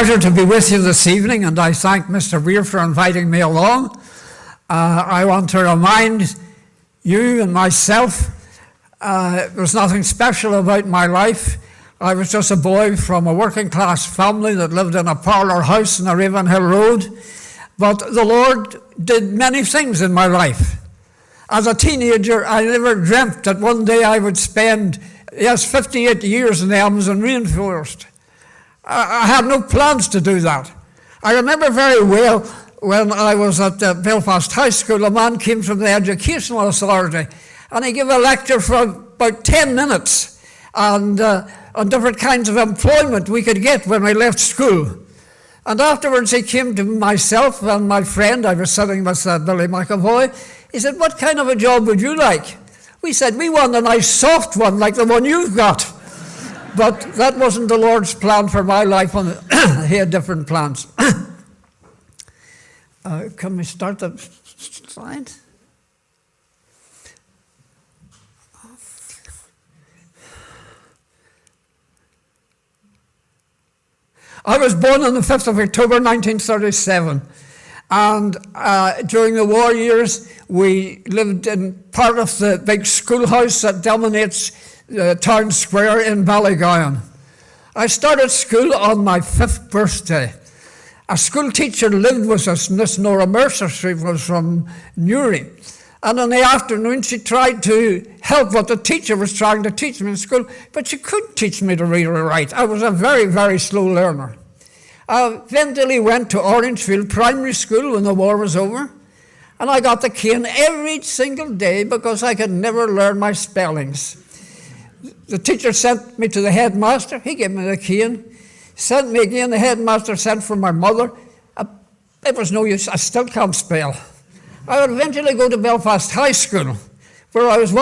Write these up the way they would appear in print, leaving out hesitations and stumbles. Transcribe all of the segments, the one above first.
pleasure to be with you this evening, and I thank Mr. Weir for inviting me along. I want to remind you and myself, there's nothing special about my life. I was just a boy from a working class family that lived in a parlour house in the Ravenhill Road. But the Lord did many things in my life. As a teenager, I never dreamt that one day I would spend 58 years in the Amazon rainforest. I had no plans to do that. I remember very well when I was at Belfast High School, a man came from the Educational Authority and he gave a lecture for about 10 minutes and on different kinds of employment we could get when we left school. And afterwards he came to myself and my friend, I was sitting with Billy McAvoy. He said, "What kind of a job would you like?" We said, "We want a nice soft one like the one you've got." But that wasn't the Lord's plan for my life. He had different plans. Can we start the slide? I was born on the 5th of October 1937. And during the war years, we lived in part of the big schoolhouse that dominates the town square in Ballygowan. I started school on my 5th birthday. A school teacher lived with us, Miss Nora Mercer. She was from Newry. And in the afternoon, she tried to help what the teacher was trying to teach me in school, but she couldn't teach me to read or write. I was a very, very slow learner. I eventually went to Orangefield Primary School when the war was over, and I got the cane every single day because I could never learn my spellings. The teacher sent me to the headmaster. He gave me the cane. Sent me again. The headmaster sent for my mother. It was no use. I still can't spell. I would eventually go to Belfast High School, where I was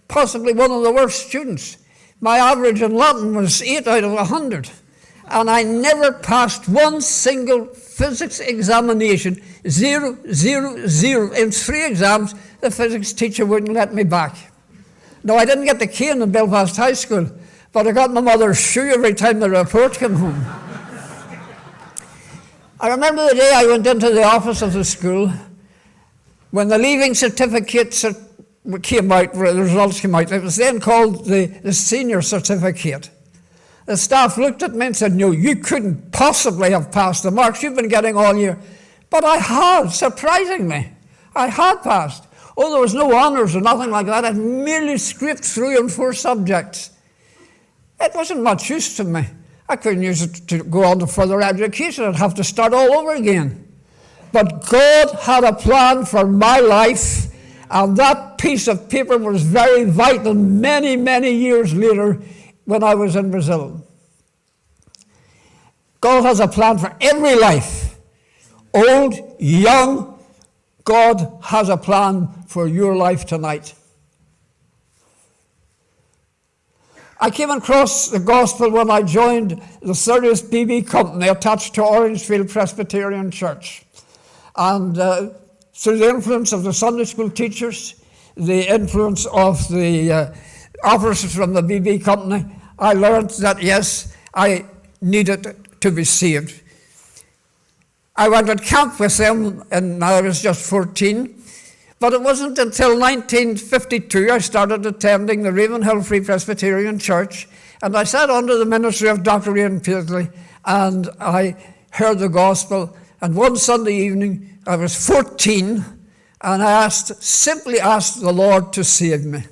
possibly one of the worst students. My average in Latin was 8 out of 100. And I never passed one single physics examination. 0, 0, 0. In 3 exams, the physics teacher wouldn't let me back. No, I didn't get the cane in Belfast High School, but I got my mother's shoe every time the report came home. I remember the day I went into the office of the school when the leaving certificates came out, the results came out. It was then called the senior certificate. The staff looked at me and said, "No, you couldn't possibly have passed the marks you've been getting all year." But I had, surprisingly. I had passed. Oh, there was no honours or nothing like that. I merely scraped through in 4 subjects. It wasn't much use to me. I couldn't use it to go on to further education. I'd have to start all over again. But God had a plan for my life, and that piece of paper was very vital many, many years later when I was in Brazil. God has a plan for every life. Old, young, God has a plan for your life tonight. I came across the gospel when I joined the 30th BB company attached to Orangefield Presbyterian Church. And through the influence of the Sunday school teachers, the influence of the officers from the BB company, I learned that, yes, I needed to be saved. I went to camp with them and I was just 14. But it wasn't until 1952 I started attending the Ravenhill Free Presbyterian Church, and I sat under the ministry of Dr. Ian Paisley, and I heard the gospel. And one Sunday evening, I was 14, and I simply asked the Lord to save me.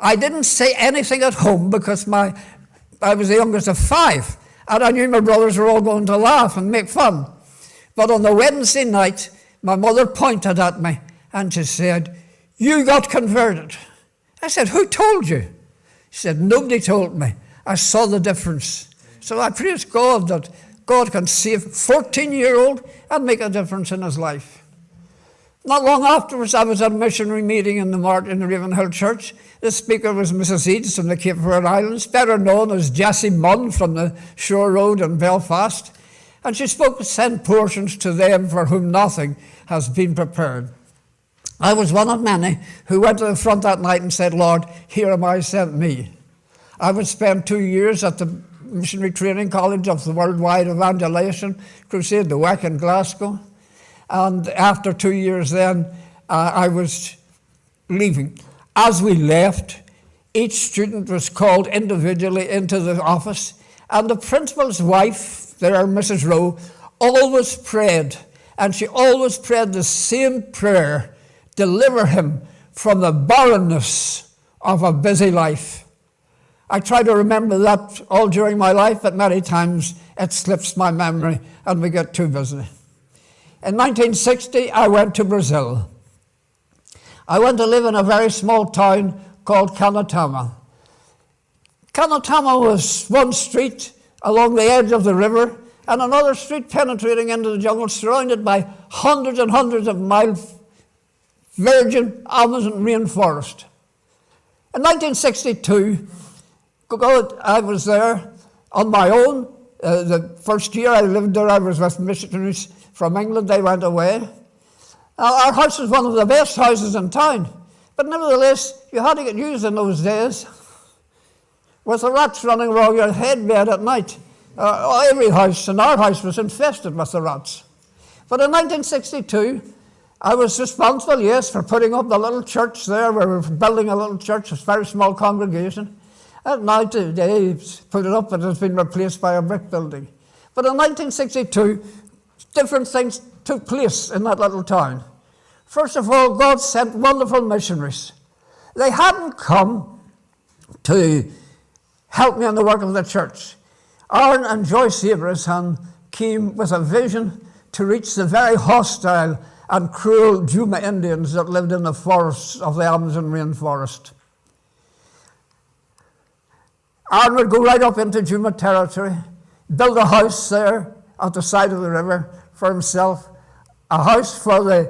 I didn't say anything at home because I was the youngest of 5, and I knew my brothers were all going to laugh and make fun. But on the Wednesday night, my mother pointed at me and she said, "You got converted." I said, "Who told you?" She said, "Nobody told me. I saw the difference." So I praise God that God can save a 14-year-old and make a difference in his life. Not long afterwards, I was at a missionary meeting in the Ravenhill Church. The speaker was Mrs. Eads from the Cape Verde Islands, better known as Jessie Munn from the Shore Road in Belfast. And she spoke, "Send portions to them for whom nothing has been prepared." I was one of many who went to the front that night and said, "Lord, here am I, send me." I would spend 2 years at the Missionary Training College of the Worldwide Evangelization Crusade, the WEC in Glasgow. And after 2 years then, I was leaving. As we left, each student was called individually into the office, and the principal's wife, there, Mrs. Rowe, always prayed, and she always prayed the same prayer: deliver him from the barrenness of a busy life. I try to remember that all during my life, but many times it slips my memory and we get too busy. In 1960, I went to Brazil. I went to live in a very small town called Canatama. Canatama was one street along the edge of the river and another street penetrating into the jungle, surrounded by hundreds and hundreds of miles virgin Amazon rainforest. In 1962, I was there on my own. The first year I lived there, I was with missionaries from England. They went away. Our house was one of the best houses in town, but nevertheless, you had to get used in those days with the rats running around your headbed at night. Every house, and our house was infested with the rats. But in 1962, I was responsible, yes, for putting up the little church there. We were building a little church, a very small congregation. And now today, put it up, it has been replaced by a brick building. But in 1962, different things took place in that little town. First of all, God sent wonderful missionaries. They hadn't come to help me in the work of the church. Aaron and Joyce Abraham came with a vision to reach the very hostile and cruel Juma Indians that lived in the forests of the Amazon rainforest. Aaron would go right up into Juma territory, build a house there at the side of the river for himself, a house for the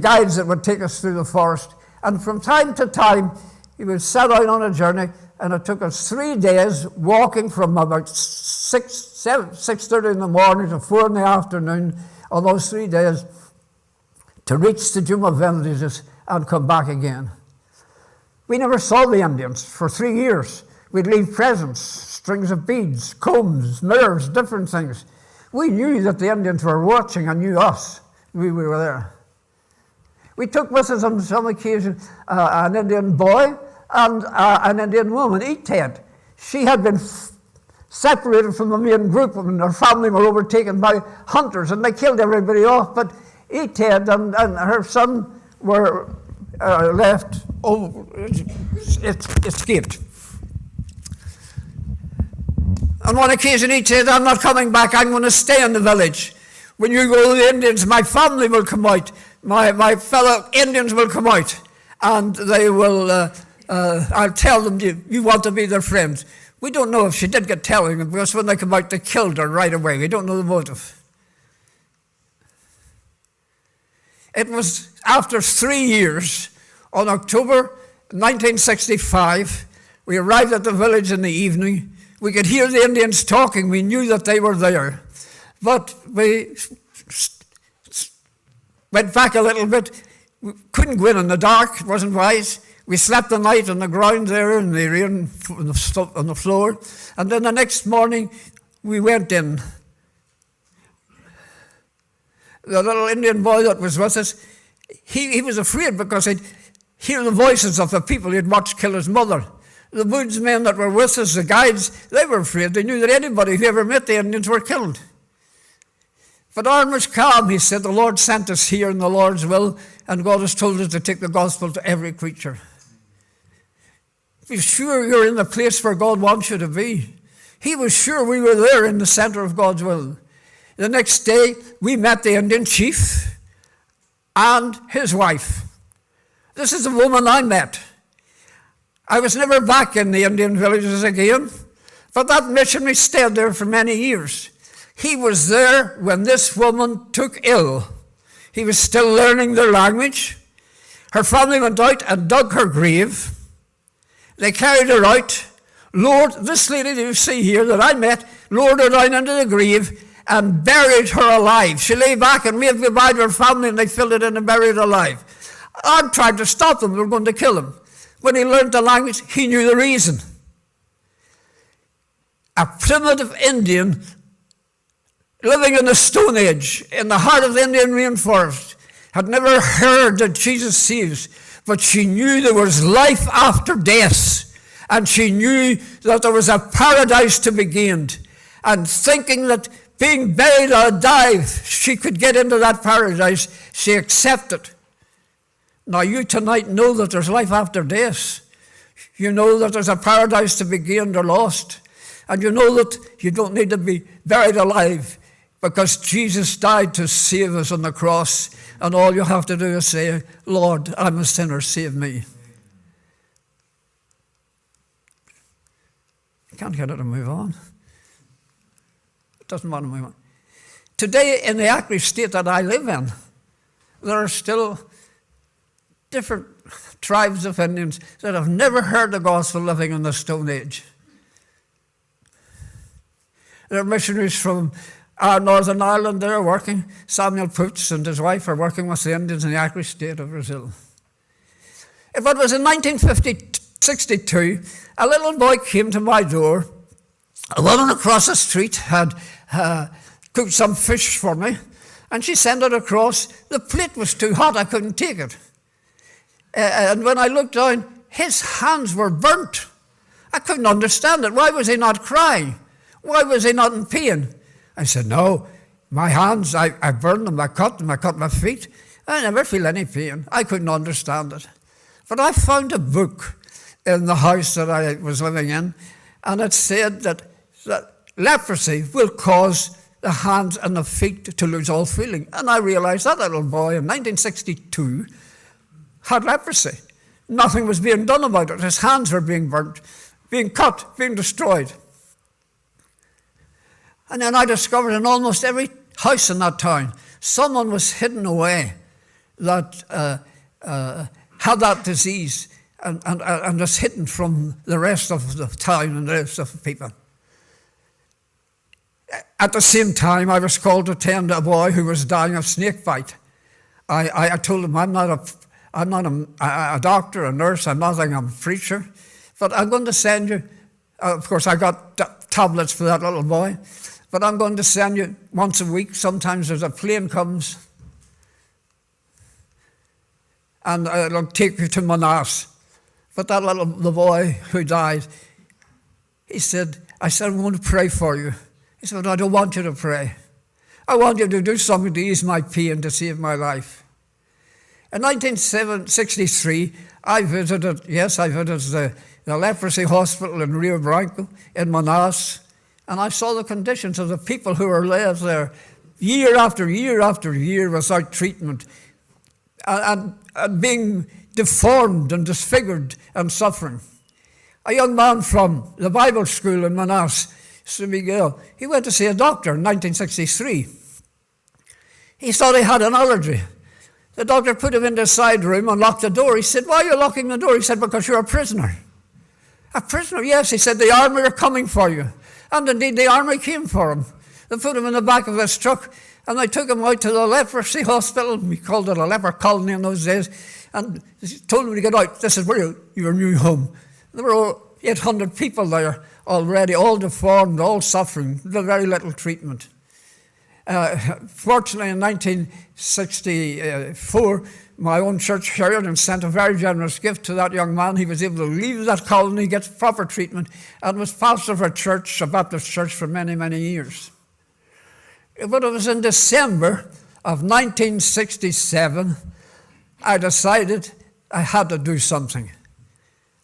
guides that would take us through the forest. And from time to time, he would set out on a journey, and it took us 3 days walking from about 6:30 in the morning to 4 in the afternoon on those 3 days to reach the Juma villages and come back again. We never saw the Indians for 3 years. We'd leave presents, strings of beads, combs, mirrors, different things. We knew that the Indians were watching and knew us. We were there. We took with us on some occasion an Indian boy and an Indian woman, Eted. She had been separated from the main group, and her family were overtaken by hunters, and they killed everybody off. But Eted and her son were left, escaped. On one occasion he said, I'm not coming back, I'm going to stay in the village. When you go to the Indians, my family will come out, my fellow Indians will come out, and they will, I'll tell them you want to be their friends. We don't know if she did get telling them, because when they come out, they killed her right away. We don't know the motive. It was after 3 years, on October 1965, we arrived at the village in the evening. We could hear the Indians talking. We knew that they were there. But we went back a little bit. We couldn't go in the dark. It wasn't wise. We slept the night on the ground there in the rain, on the floor. And then the next morning, we went in. The little Indian boy that was with us, he was afraid because he'd hear the voices of the people he'd watched kill his mother. The woodsmen that were with us, the guides, they were afraid. They knew that anybody who ever met the Indians were killed. But Aaron was calm. He said, the Lord sent us here in the Lord's will, and God has told us to take the gospel to every creature. Be sure you're in the place where God wants you to be. He was sure we were there in the center of God's will. The next day, we met the Indian chief and his wife. This is the woman I met. I was never back in the Indian villages again, but that missionary stayed there for many years. He was there when this woman took ill. He was still learning their language. Her family went out and dug her grave. They carried her out. Lord, this lady that you see here that I met, lowered her down into the grave and buried her alive. She lay back and waved goodbye to her family, and they filled it in and buried her alive. I tried to stop them. They were going to kill him. When he learned the language, he knew the reason. A primitive Indian living in the Stone Age, in the heart of the Indian rainforest, had never heard that Jesus saves, but she knew there was life after death, and she knew that there was a paradise to be gained, and thinking that being buried alive, she could get into that paradise, she accepted. Now you tonight know that there's life after death. You know that there's a paradise to be gained or lost, and you know that you don't need to be buried alive, because Jesus died to save us on the cross, and all you have to do is say, Lord, I'm a sinner, save me. You can't get it to move on. It doesn't want to move on. Today, in the Acre state that I live in, there are still different tribes of Indians that have never heard the gospel living in the Stone Age. There are missionaries from Northern Ireland there working. Samuel Poots and his wife are working with the Indians in the Acre state of Brazil. If it was in 1962, a little boy came to my door. A woman across the street had cooked some fish for me, and she sent it across. The plate was too hot, I couldn't take it. And when I looked down, his hands were burnt. I couldn't understand it. Why was he not crying? Why was he not in pain? I said, no, my hands, I burned them, I cut my feet. I never feel any pain. I couldn't understand it. But I found a book in the house that I was living in, and it said that leprosy will cause the hands and the feet to lose all feeling. And I realized that little boy in 1962 had leprosy. Nothing was being done about it. His hands were being burnt, being cut, being destroyed. And then I discovered in almost every house in that town, someone was hidden away that had that disease and was hidden from the rest of the town and the rest of the people. At the same time, I was called to attend a boy who was dying of snake bite. I told him, I'm not a doctor, a nurse, I'm nothing, I'm a preacher, but I'm going to send you, of course I got tablets for that little boy, but I'm going to send you once a week. Sometimes as a plane comes, and it'll take you to Manas. But that the boy who died, I said, I'm going to pray for you. He said, I don't want you to pray. I want you to do something to ease my pain, to save my life. In 1963, I visited the leprosy hospital in Rio Branco in Manaus, and I saw the conditions of the people who were left there year after year after year without treatment, and being deformed and disfigured and suffering. A young man from the Bible school in Manaus, Sir Miguel, he went to see a doctor in 1963. He thought he had an allergy. The doctor put him into a side room and locked the door. He said, why are you locking the door? He said, because you're a prisoner. A prisoner? Yes. He said, the army are coming for you. And indeed, the army came for him. They put him in the back of this truck, and they took him out to the leprosy hospital. We called it a leper colony in those days. And told him to get out. This is where your new home. There were 800 people there already, all deformed, all suffering, very little treatment. Fortunately, in 1964, my own church heard and sent a very generous gift to that young man. He was able to leave that colony, get proper treatment, and was pastor of a church, a Baptist church, for many, many years. But it was in December of 1967, I decided I had to do something.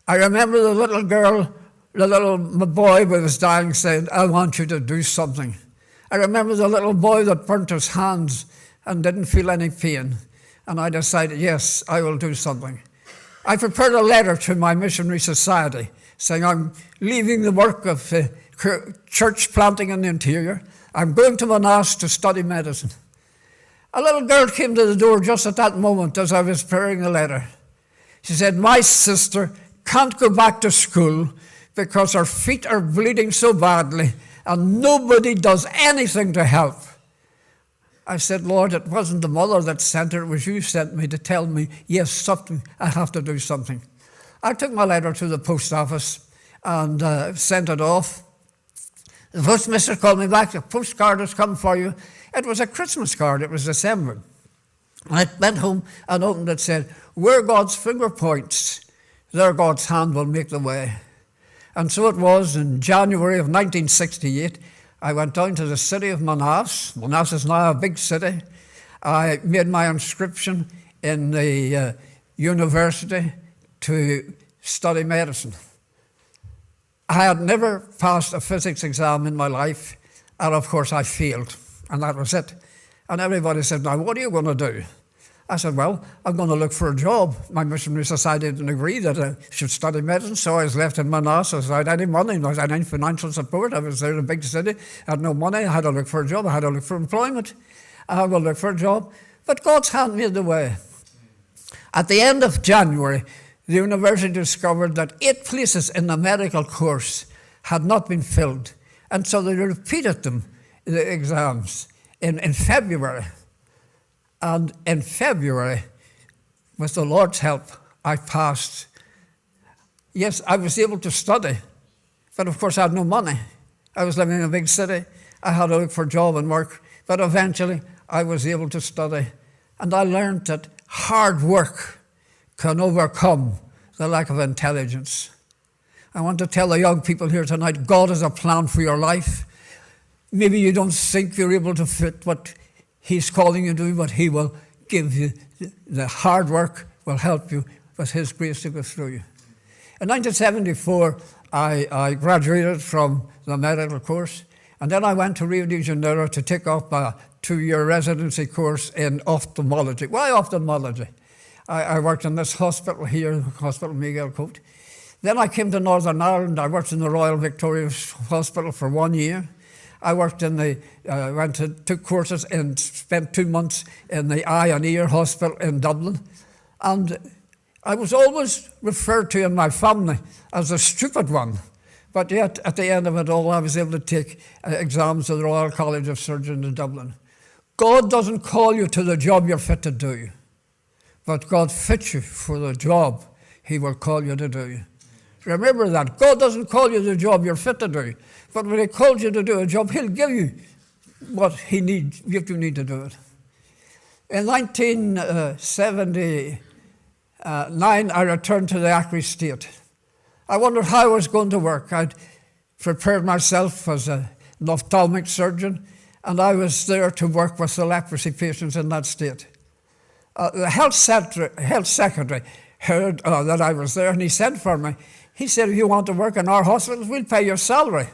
I remember the little girl, the little boy who was dying saying, I want you to do something. I remember the little boy that burnt his hands and didn't feel any pain. And I decided, yes, I will do something. I prepared a letter to my missionary society saying I'm leaving the work of church planting in the interior. I'm going to Manas to study medicine. A little girl came to the door just at that moment as I was preparing the letter. She said, my sister can't go back to school because her feet are bleeding so badly and nobody does anything to help. I said, Lord, it wasn't the mother that sent her, it was you sent me to tell me, yes, something, I have to do something. I took my letter to the post office and sent it off. The postmaster called me back, the postcard has come for you. It was a Christmas card, it was December. And I went home and opened it, said, where God's finger points, there God's hand will make the way. And so it was in January of 1968. I went down to the city of Manaus. Manaus is now a big city. I made my inscription in the university to study medicine. I had never passed a physics exam in my life, and of course I failed, and that was it. And everybody said, now what are you going to do? I said, well, I'm going to look for a job. My missionary society didn't agree that I should study medicine, so I was left in Manaus. I without any money, without any financial support. I was there in a big city, I had no money. I had to look for a job. I had to look for employment. I had to look for a job. But God's hand made the way. At the end of January, the university discovered that 8 places in the medical course had not been filled. And so they repeated them, the exams, in February. And in February, with the Lord's help, I passed. Yes, I was able to study, but of course I had no money. I was living in a big city. I had to look for a job and work, but eventually I was able to study. And I learned that hard work can overcome the lack of intelligence. I want to tell the young people here tonight, God has a plan for your life. Maybe you don't think you're able to fit what He's calling you to do, but He will give you the hard work, will help you with His grace to go through you. In 1974, I graduated from the medical course, and then I went to Rio de Janeiro to take up a 2-year residency course in ophthalmology. Why ophthalmology? I worked in this hospital here, Hospital Miguel Cote. Then I came to Northern Ireland. I worked in the Royal Victoria Hospital for 1 year. I worked took courses and spent 2 months in the Eye and Ear Hospital in Dublin. And I was always referred to in my family as a stupid one. But yet, at the end of it all, I was able to take exams at the Royal College of Surgeons in Dublin. God doesn't call you to the job you're fit to do, but God fits you for the job He will call you to do. Remember that. God doesn't call you the job you're fit to do, but when He calls you to do a job, He'll give you what He needs, if you need to do it. In 1979, I returned to the Acre State. I wondered how I was going to work. I'd prepared myself as an ophthalmic surgeon, and I was there to work with the leprosy patients in that state. The health secretary heard that I was there, and he sent for me. He said, if you want to work in our hospitals, we'll pay your salary.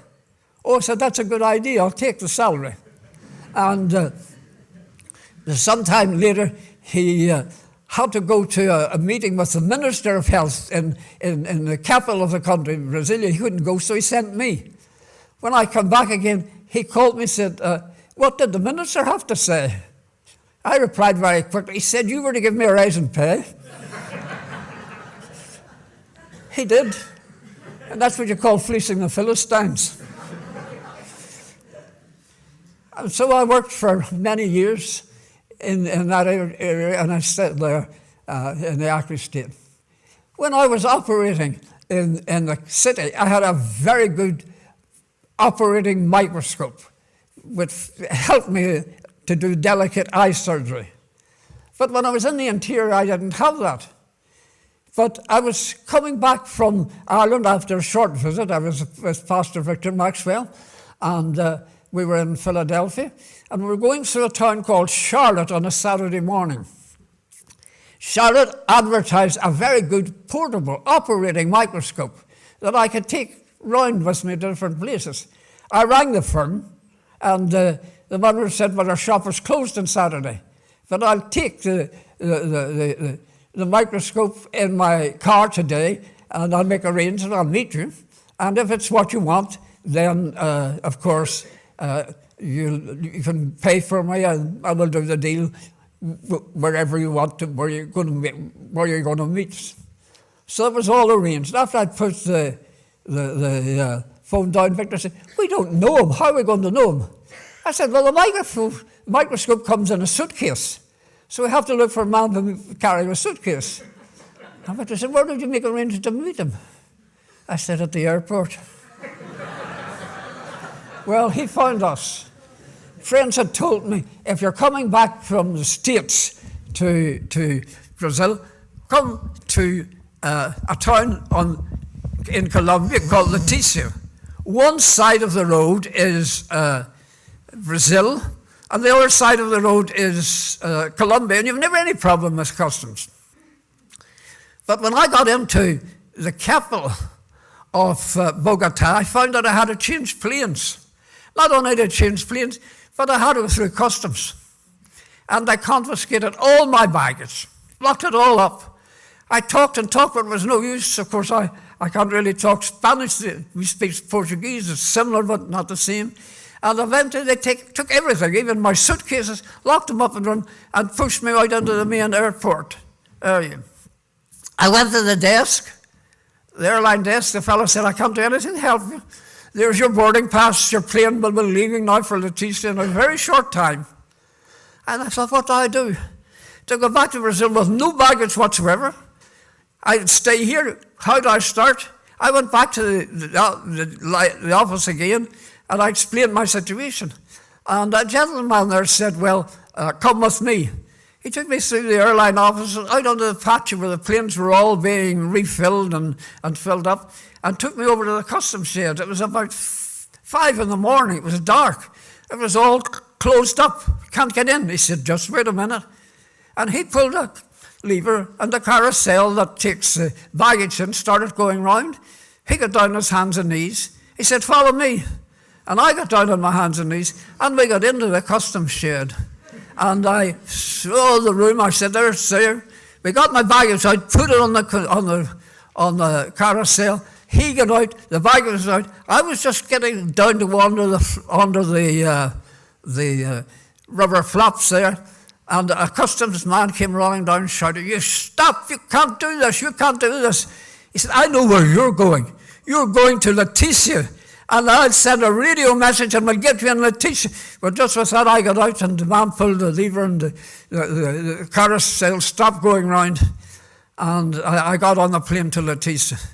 Oh, I said, that's a good idea. I'll take the salary. And sometime later, he had to go to a meeting with the Minister of Health in the capital of the country, Brasilia. He couldn't go, so he sent me. When I come back again, he called me and said, what did the minister have to say? I replied very quickly. He said, you were to give me a rise in pay. He did. And that's what you call fleecing the Philistines. And so I worked for many years in that area, and I stayed there in the Acre State. When I was operating in the city, I had a very good operating microscope, which helped me to do delicate eye surgery. But when I was in the interior, I didn't have that. But I was coming back from Ireland after a short visit. I was with Pastor Victor Maxwell, and we were in Philadelphia, and we were going through a town called Charlotte on a Saturday morning. Charlotte advertised a very good portable operating microscope that I could take round with me to different places. I rang the firm, and the manager said, well, our shop is closed on Saturday, but I'll take the microscope in my car today, and I'll make arrangements, I'll meet you. And if it's what you want, then, of course, you can pay for me, and I will do the deal wherever you want to, where you're going to meet. So it was all arranged. After I put the phone down, Victor said, we don't know him. How are we going to know him? I said, well, the the microscope comes in a suitcase. So we have to look for a man to carry a suitcase. And I said, where did you make arrangements to meet him? I said, at the airport. Well, he found us. Friends had told me, if you're coming back from the States to Brazil, come to a town in Colombia called Leticia. One side of the road is Brazil, and the other side of the road is Colombia, and you've never any problem with customs. But when I got into the capital of Bogota, I found that I had to change planes. Not only did I change planes, but I had to go through customs. And they confiscated all my baggage, locked it all up. I talked and talked, but it was no use. Of course, I can't really talk Spanish. We speak Portuguese. It's similar, but not the same. And eventually they took everything, even my suitcases, locked them up in room, and pushed me out into the main airport area. I went to the desk, the airline desk. The fellow said, I can't do anything to help you. There's your boarding pass. Your plane will be leaving now for Leticia in a very short time. And I thought, what do I do? To go back to Brazil with no baggage whatsoever. I'd stay here. How do I start? I went back to the office again, and I explained my situation. And a gentleman there said, well, come with me. He took me through the airline office, out onto the patch where the planes were all being refilled and filled up, and took me over to the customs shed. It was about 5 in the morning. It was dark. It was all closed up. Can't get in. He said, just wait a minute. And he pulled a lever, and the carousel that takes the baggage in started going round. He got down on his hands and knees. He said, follow me. And I got down on my hands and knees, and we got into the customs shed. And I saw the room. I said, there's there. We got my baggage out, put it on the carousel. He got out, the baggage was out. I was just getting down to under the rubber flaps there, and a customs man came running down and shouted, you stop, you can't do this, you can't do this. He said, I know where you're going. You're going to Leticia, and I'll send a radio message and we'll get you in Leticia. Well, just with that, I got out, and the man pulled the lever, and the carousel stopped going round, and I got on the plane to Leticia.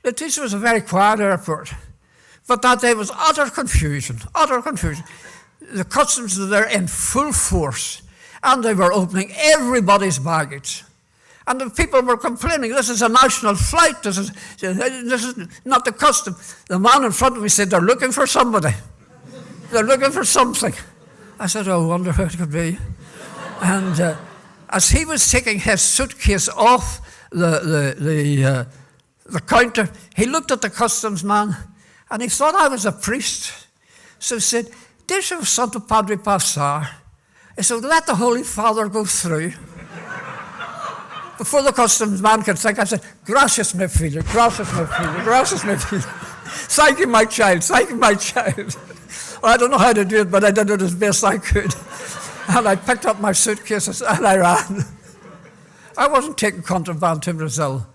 Leticia was a very quiet airport, but that day was utter confusion, utter confusion. The customs were there in full force, and they were opening everybody's baggage. And the people were complaining, this is a national flight, this is not the custom. The man in front of me said, they're looking for somebody. They're looking for something. I said, oh, I wonder who it could be. And as he was taking his suitcase off the counter, he looked at the customs man, and he thought I was a priest. So he said, Deus o Santo Padre passar. He said, let the Holy Father go through. Before the customs man could think, I said, gracias, mi filho, gracias, mi filho, gracias, mi filho. Thank you, my child, thank you, my child. Well, I don't know how to do it, but I did it as best I could. And I picked up my suitcases and I ran. I wasn't taking contraband to Brazil.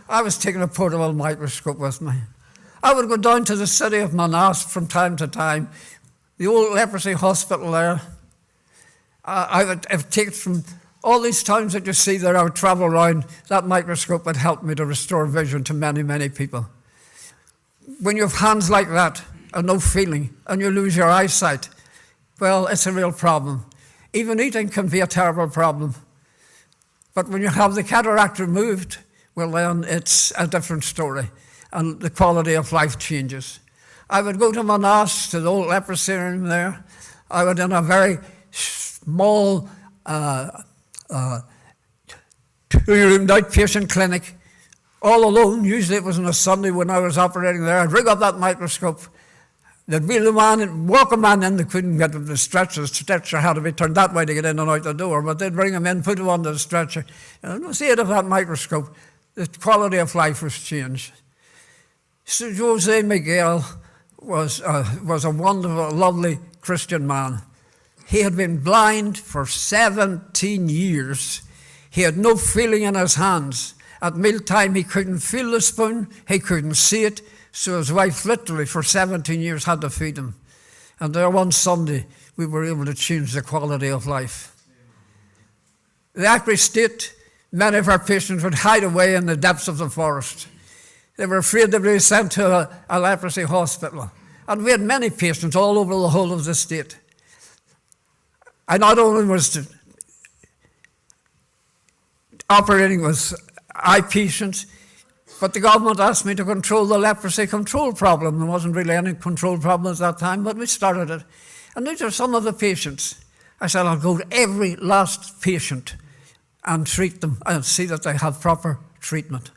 I was taking a portable microscope with me. I would go down to the city of Manaus from time to time, the old leprosy hospital there. I would take it from all these towns that you see there. I would travel around. That microscope would help me to restore vision to many, many people. When you have hands like that and no feeling, and you lose your eyesight, well, it's a real problem. Even eating can be a terrible problem. But when you have the cataract removed, well, then it's a different story, and the quality of life changes. I would go to Manaus, to the old leprosy room there. I would in a very small two-roomed outpatient clinic, all alone. Usually it was on a Sunday when I was operating there. I'd rig up that microscope. There'd be the man, walk a man in, they couldn't get him to stretcher. The stretcher had to be turned that way to get in and out the door, but they'd bring him in, put him on the stretcher. And see it of that microscope, the quality of life was changed. So Jose Miguel was a wonderful, lovely Christian man. He had been blind for 17 years. He had no feeling in his hands. At mealtime, he couldn't feel the spoon. He couldn't see it. So his wife literally for 17 years had to feed him. And there one Sunday, we were able to change the quality of life. The Acre state, many of our patients would hide away in the depths of the forest. They were afraid to be sent to a leprosy hospital. And we had many patients all over the whole of the state. I not only was operating with eye patients, but the government asked me to control the leprosy control problem. There wasn't really any control problem at that time, but we started it. And these are some of the patients. I said, I'll go to every last patient and treat them and see that they have proper treatment.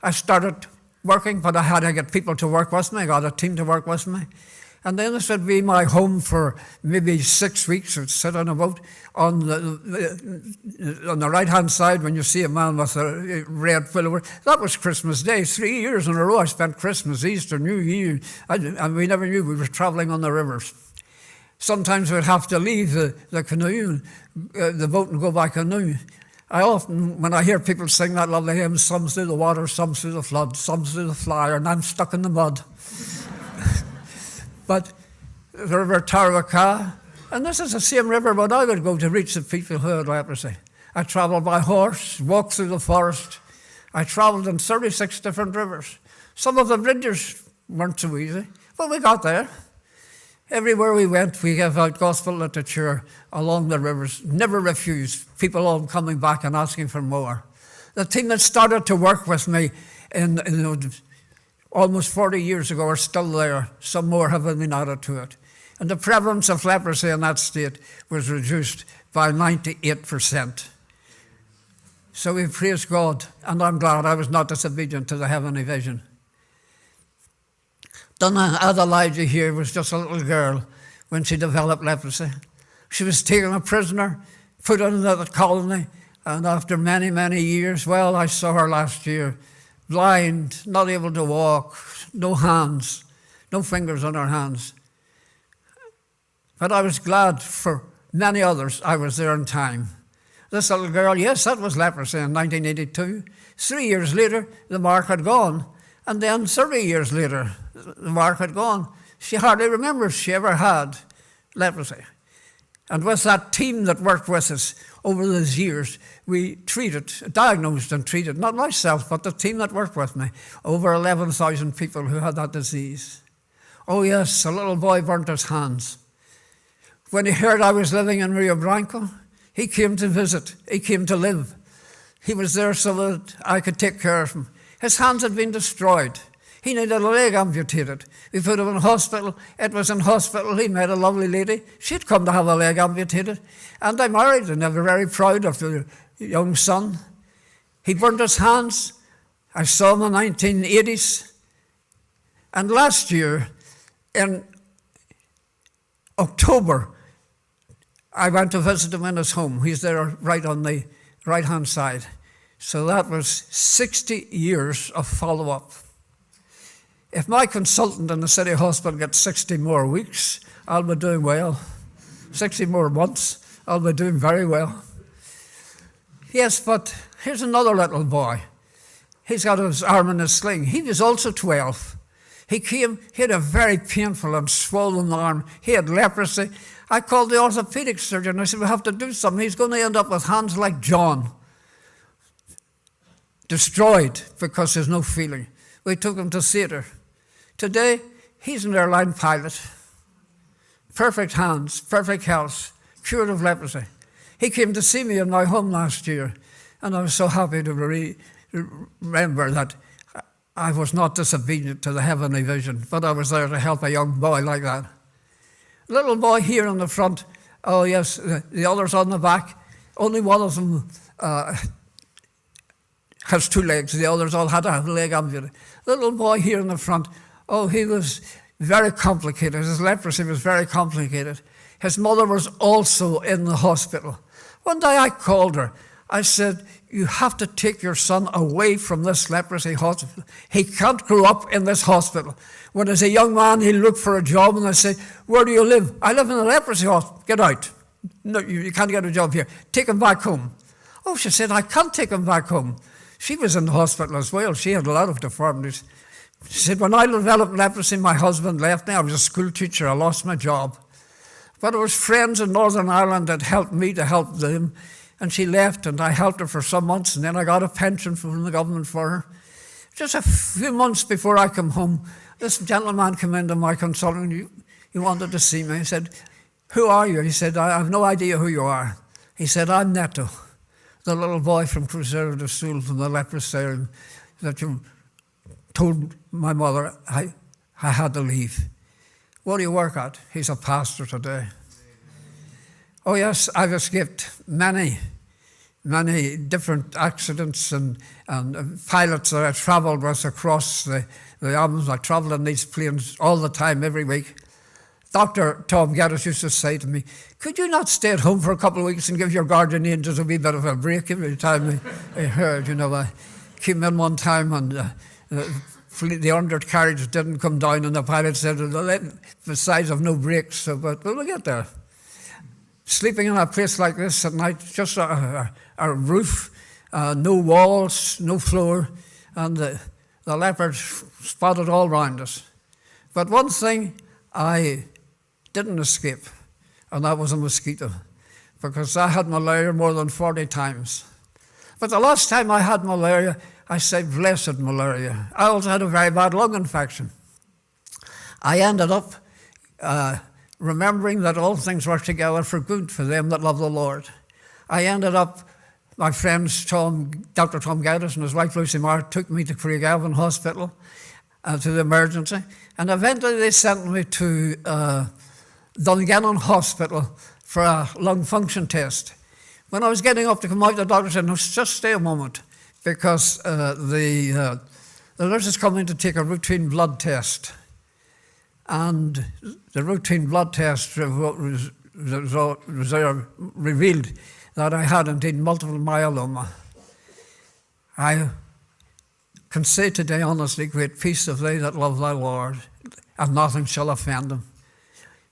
I started working, but I had to get people to work with me. I got a team to work with me. And then this would be my home for maybe 6 weeks. I'd sit on a boat. On the right-hand side, when you see a man with a red pullover, that was Christmas Day. 3 years in a row I spent Christmas, Easter, New Year, and we never knew we were traveling on the rivers. Sometimes we'd have to leave the canoe, the boat, and go by canoe. I often, when I hear people sing that lovely hymn, some through the water, some through the flood, some through the fire, and I'm stuck in the mud. But the River Tarwaka, and this is the same river but I would go to reach the people who had leprosy. I travelled by horse, walked through the forest. I travelled in 36 different rivers. Some of the bridges weren't so easy, but we got there. Everywhere we went, we gave out gospel literature along the rivers, never refused, people all coming back and asking for more. The team that started to work with me in almost 40 years ago are still there. Some more have been added to it. And the prevalence of leprosy in that state was reduced by 98%. So we praise God, and I'm glad I was not disobedient to the heavenly vision. Donna Adelaide here was just a little girl when she developed leprosy. She was taken a prisoner, put into the colony, and after many, many years, well, I saw her last year, blind, not able to walk, no hands, no fingers on her hands. But I was glad for many others I was there in time. This little girl, yes, that was leprosy in 1982. 3 years later, the mark had gone. And then 30 years later, the mark had gone. She hardly remembers she ever had leprosy. And with that team that worked with us over those years, we diagnosed and treated, not myself, but the team that worked with me, over 11,000 people who had that disease. Oh yes, a little boy burnt his hands. When he heard I was living in Rio Branco, he came to visit, he came to live. He was there so that I could take care of him. His hands had been destroyed. He needed a leg amputated. We put him in hospital. It was in hospital. He met a lovely lady. She'd come to have a leg amputated. And I married, and they were very proud of the young son. He burnt his hands. I saw him in the 1980s. And last year, in October, I went to visit him in his home. He's there right on the right-hand side. So that was 60 years of follow-up. If my consultant in the city hospital gets 60 more weeks, I'll be doing well. 60 more months, I'll be doing very well. Yes, but here's another little boy. He's got his arm in a sling. He was also 12. He came, he had a very painful and swollen arm. He had leprosy. I called the orthopedic surgeon. I said, we have to do something. He's going to end up with hands like John. Destroyed because there's no feeling. We took him to theatre. Today, he's an airline pilot. Perfect hands, perfect health, cured of leprosy. He came to see me in my home last year, and I was so happy to remember that I was not disobedient to the heavenly vision, but I was there to help a young boy like that. Little boy here in the front, oh yes, the others on the back, only one of them has 2 legs. The others all had to have a leg amputated. Little boy here in the front, oh, he was very complicated. His leprosy was very complicated. His mother was also in the hospital. One day I called her. I said, you have to take your son away from this leprosy hospital. He can't grow up in this hospital. When as a young man, he looked for a job, and I said, where do you live? I live in a leprosy hospital. Get out. No, you can't get a job here. Take him back home. Oh, she said, I can't take him back home. She was in the hospital as well. She had a lot of deformities. She said, when I developed leprosy, my husband left me. I was a school teacher. I lost my job. But it was friends in Northern Ireland that helped me to help them. And she left, and I helped her for some months, and then I got a pension from the government for her. Just a few months before I come home, this gentleman came into my consulting. He wanted to see me. He said, "Who are you?" He said, "I have no idea who you are." He said, "I'm Netto, the little boy from Crusader Soul from the leper asylum that you told my mother I had to leave. What do you work at?" He's a pastor today. Oh yes, I've escaped many different accidents and pilots that I travelled with across the islands. I travelled in these planes all the time, every week. Dr. Tom Geddes used to say to me, "Could you not stay at home for a couple of weeks and give your guardian angels a wee bit of a break?" Every time I heard, I came in one time and the undercarriage didn't come down, and the pilot said, "The size of no brakes, but we'll get there." Sleeping in a place like this at night, just a roof, no walls, no floor, and the leopards spotted all round us. But one thing I didn't escape, and that was a mosquito, because I had malaria more than 40 times. But the last time I had malaria, I say blessed malaria. I also had a very bad lung infection. I ended up remembering that all things work together for good for them that love the Lord. I ended up, my friends Dr. Tom Geddes and his wife Lucy Marr took me to Craigavon Hospital, to the emergency, and eventually they sent me to Dungannon Hospital for a lung function test. When I was getting up to come out, the doctor said, "No, just stay a moment," because the nurse is coming to take a routine blood test. And the routine blood test revealed that I had indeed multiple myeloma. I can say today honestly, "Great peace of they that love thy Lord, and nothing shall offend them."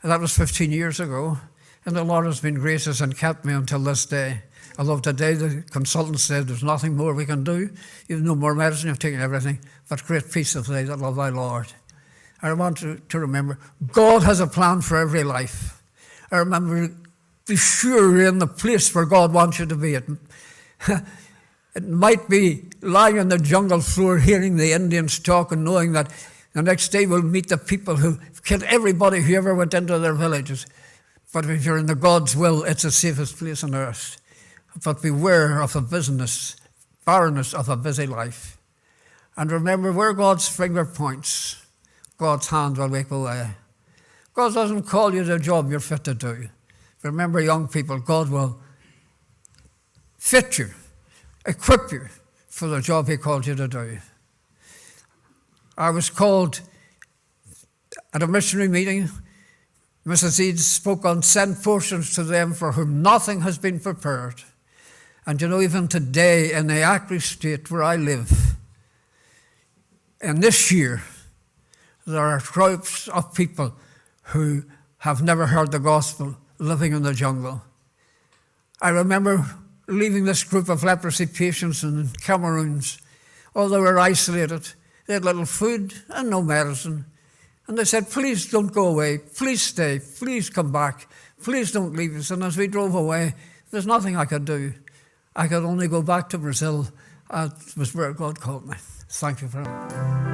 And that was 15 years ago, and the Lord has been gracious and kept me until this day. Although today the consultant said there's nothing more we can do, you've no more medicine, you've taken everything, but great peace of they that love thy Lord. I want to remember, God has a plan for every life. I remember, be sure you're in the place where God wants you to be. It might be lying on the jungle floor, hearing the Indians talk and knowing that the next day we'll meet the people who killed everybody who ever went into their villages. But if you're in the God's will, it's the safest place on earth. But beware of the barrenness of a busy life. And remember, where God's finger points, God's hand will make a way. God doesn't call you to a job you're fit to do. Remember, young people, God will fit you, equip you for the job he called you to do. I was called at a missionary meeting. Mrs. Eads spoke on "send portions to them for whom nothing has been prepared." And even today in the Acre state where I live, in this year, there are groups of people who have never heard the gospel living in the jungle. I remember leaving this group of leprosy patients in Cameroons. Oh, they were isolated. They had little food and no medicine. And they said, "Please don't go away. Please stay. Please come back. Please don't leave us." And as we drove away, there's nothing I could do. I could only go back to Brazil. That was where God called me. Thank you very much.